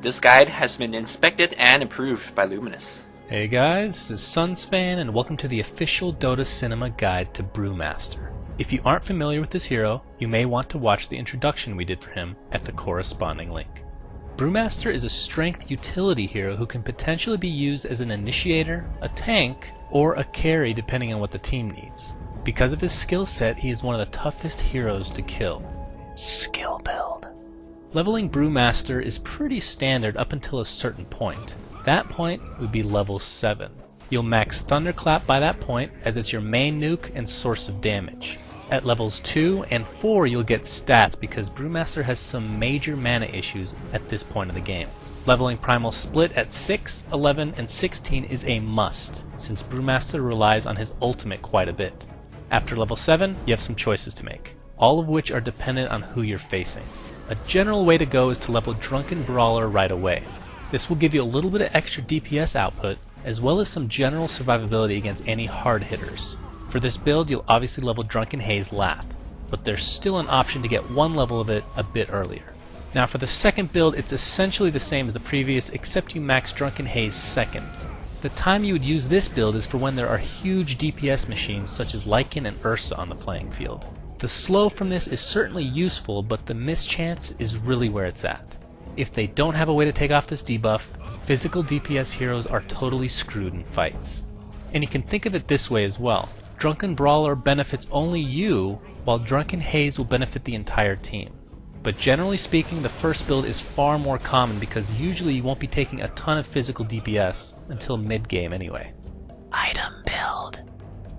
This guide has been inspected and improved by Luminous. Hey guys, this is Sunsfan and welcome to the official Dota Cinema Guide to Brewmaster. If you aren't familiar with this hero, you may want to watch the introduction we did for him at the corresponding link. Brewmaster is a strength utility hero who can potentially be used as an initiator, a tank, or a carry depending on what the team needs. Because of his skill set, he is one of the toughest heroes to kill. Skill build. Leveling Brewmaster is pretty standard up until a certain point. That point would be level 7. You'll max Thunderclap by that point, as it's your main nuke and source of damage. At levels 2 and 4 you'll get stats because Brewmaster has some major mana issues at this point of the game. Leveling Primal Split at 6, 11, and 16 is a must, since Brewmaster relies on his ultimate quite a bit. After level 7, you have some choices to make, all of which are dependent on who you're facing. A general way to go is to level Drunken Brawler right away. This will give you a little bit of extra DPS output, as well as some general survivability against any hard hitters. For this build, you'll obviously level Drunken Haze last, but there's still an option to get one level of it a bit earlier. Now for the second build, it's essentially the same as the previous, except you max Drunken Haze second. The time you would use this build is for when there are huge DPS machines such as Lycan and Ursa on the playing field. The slow from this is certainly useful, but the mischance is really where it's at. If they don't have a way to take off this debuff, physical DPS heroes are totally screwed in fights. And you can think of it this way as well. Drunken Brawler benefits only you, while Drunken Haze will benefit the entire team. But generally speaking, the first build is far more common because usually you won't be taking a ton of physical DPS until mid-game anyway. Item build.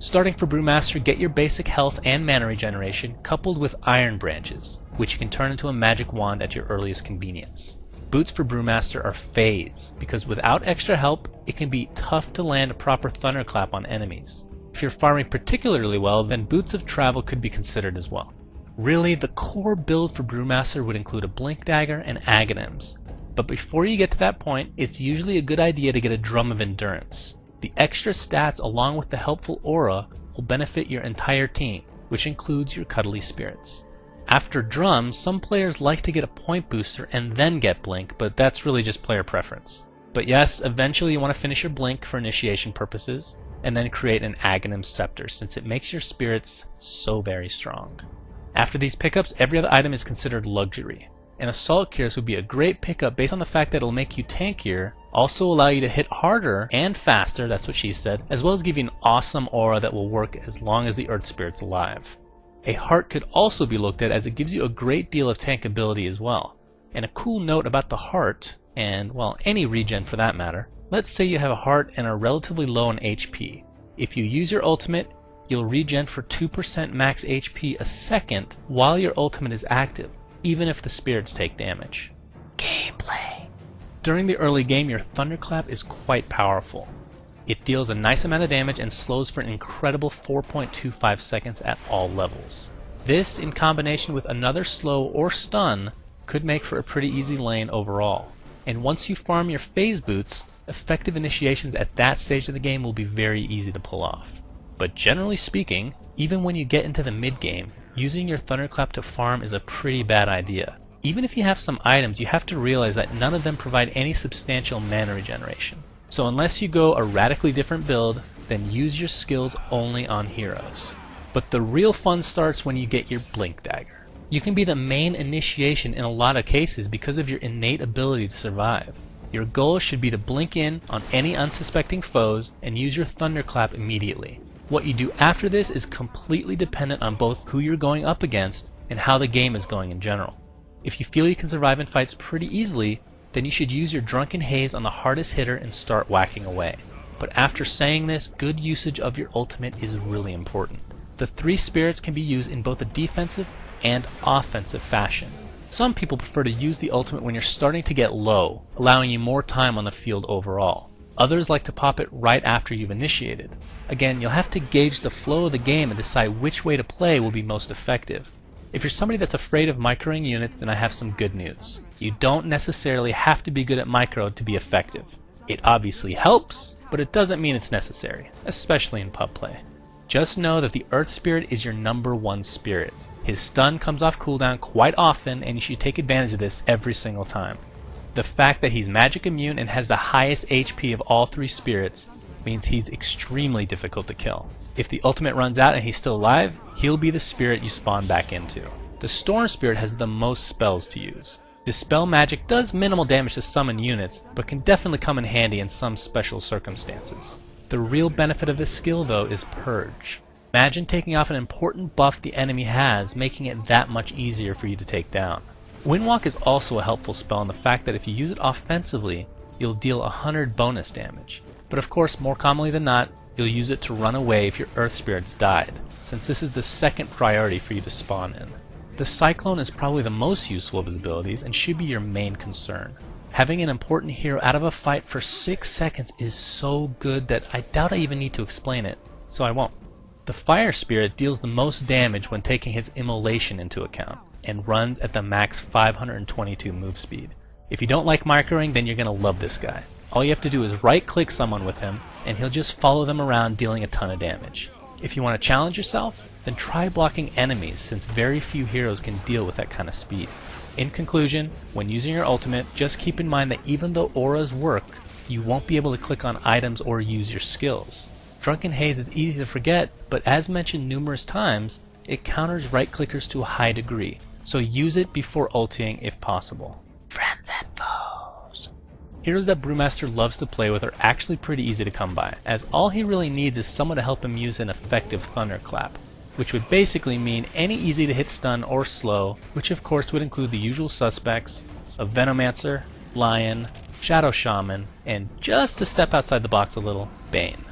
Starting for Brewmaster, get your basic health and mana regeneration coupled with Iron Branches, which you can turn into a magic wand at your earliest convenience. Boots for Brewmaster are phase, because without extra help, it can be tough to land a proper Thunderclap on enemies. If you're farming particularly well, then Boots of Travel could be considered as well. Really, the core build for Brewmaster would include a Blink Dagger and Aghanims, but before you get to that point, it's usually a good idea to get a Drum of Endurance. The extra stats along with the helpful aura will benefit your entire team, which includes your cuddly spirits. After drums, some players like to get a point booster and then get blink, but that's really just player preference. But yes, eventually you want to finish your blink for initiation purposes, and then create an Aghanim Scepter since it makes your spirits so very strong. After these pickups, every other item is considered luxury. An Assault Cuirass would be a great pickup based on the fact that it'll make you tankier, also allow you to hit harder and faster, that's what she said, as well as give you an awesome aura that will work as long as the Earth Spirit's alive. A Heart could also be looked at as it gives you a great deal of tankability as well. And a cool note about the Heart, and well, any regen for that matter, let's say you have a Heart and are relatively low on HP. If you use your ultimate, you'll regen for 2% max HP a second while your ultimate is active, even if the spirits take damage. Gameplay. During the early game, your Thunderclap is quite powerful. It deals a nice amount of damage and slows for an incredible 4.25 seconds at all levels. This, in combination with another slow or stun, could make for a pretty easy lane overall. And once you farm your phase boots, effective initiations at that stage of the game will be very easy to pull off. But generally speaking, even when you get into the mid-game, using your Thunderclap to farm is a pretty bad idea. Even if you have some items, you have to realize that none of them provide any substantial mana regeneration. So unless you go a radically different build, then use your skills only on heroes. But the real fun starts when you get your Blink Dagger. You can be the main initiation in a lot of cases because of your innate ability to survive. Your goal should be to blink in on any unsuspecting foes and use your Thunderclap immediately. What you do after this is completely dependent on both who you're going up against and how the game is going in general. If you feel you can survive in fights pretty easily, then you should use your Drunken Haze on the hardest hitter and start whacking away. But after saying this, good usage of your ultimate is really important. The 3 spirits can be used in both a defensive and offensive fashion. Some people prefer to use the ultimate when you're starting to get low, allowing you more time on the field overall. Others like to pop it right after you've initiated. Again, you'll have to gauge the flow of the game and decide which way to play will be most effective. If you're somebody that's afraid of microing units, then I have some good news. You don't necessarily have to be good at micro to be effective. It obviously helps, but it doesn't mean it's necessary, especially in pub play. Just know that the Earth Spirit is your #1 spirit. His stun comes off cooldown quite often, and you should take advantage of this every single time. The fact that he's magic immune and has the highest HP of all 3 spirits means he's extremely difficult to kill. If the ultimate runs out and he's still alive, he'll be the spirit you spawn back into. The Storm Spirit has the most spells to use. Dispel Magic does minimal damage to summon units, but can definitely come in handy in some special circumstances. The real benefit of this skill though is Purge. Imagine taking off an important buff the enemy has, making it that much easier for you to take down. Windwalk is also a helpful spell in the fact that if you use it offensively, you'll deal 100 bonus damage. But of course, more commonly than not, you'll use it to run away if your Earth Spirits died, since this is the second priority for you to spawn in. The Cyclone is probably the most useful of his abilities and should be your main concern. Having an important hero out of a fight for 6 seconds is so good that I doubt I even need to explain it, so I won't. The Fire Spirit deals the most damage when taking his Immolation into account, and runs at the max 522 move speed. If you don't like microing, then you're going to love this guy. All you have to do is right-click someone with him, and he'll just follow them around dealing a ton of damage. If you want to challenge yourself, then try blocking enemies, since very few heroes can deal with that kind of speed. In conclusion, when using your ultimate, just keep in mind that even though auras work, you won't be able to click on items or use your skills. Drunken Haze is easy to forget, but as mentioned numerous times, it counters right-clickers to a high degree, so use it before ulting if possible. Friends and foes. Heroes that Brewmaster loves to play with are actually pretty easy to come by, as all he really needs is someone to help him use an effective Thunderclap, which would basically mean any easy to hit stun or slow, which of course would include the usual suspects of Venomancer, Lion, Shadow Shaman, and just to step outside the box a little, Bane.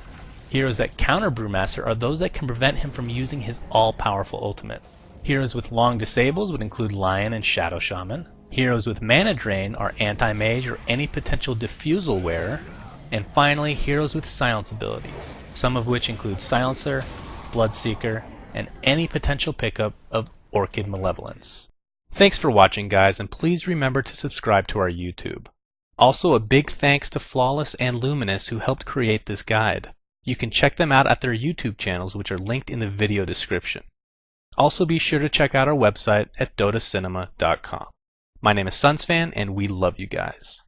Heroes that counter Brewmaster are those that can prevent him from using his all-powerful ultimate. Heroes with long disables would include Lion and Shadow Shaman. Heroes with mana drain are Anti-Mage or any potential Diffusal wearer. And finally, heroes with silence abilities, some of which include Silencer, Bloodseeker, and any potential pickup of Orchid Malevolence. Thanks for watching, guys, and please remember to subscribe to our YouTube. Also, a big thanks to Flawless and Luminous who helped create this guide. You can check them out at their YouTube channels, which are linked in the video description. Also be sure to check out our website at dotacinema.com. My name is Sunsfan, and we love you guys.